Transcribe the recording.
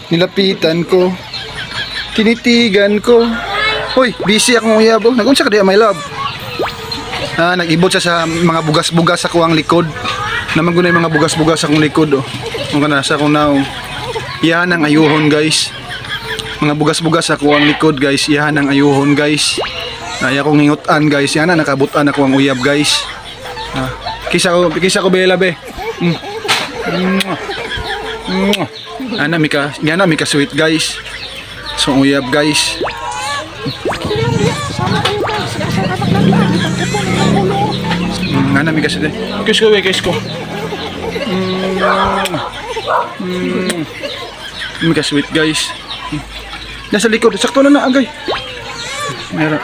Nilapitan ko. Tinitigan ko. Hoy, busy akong uyab. Nagunsa ka diya, my love. Nag-ibot siya sa mga bugas-bugas sa kuwang likod. Naman ko na yung mga bugas-bugas sa kong likod. Kung kanasa akong naong. Iyahan ang ayuhon, guys. Mga bugas-bugas sa kuwang likod, guys. Iyahan ang ayuhon, guys. Naya kong hingutan, guys. Yan na, nakabutan ako ang uyab, guys. Kisa ko bela, be. Yana, mika sweet, guys. So, uyab, guys. Yana, mika sweet. Kiss ko, kiss ko. Mika sweet, guys. Nasa likod, sakto na agay. Meron.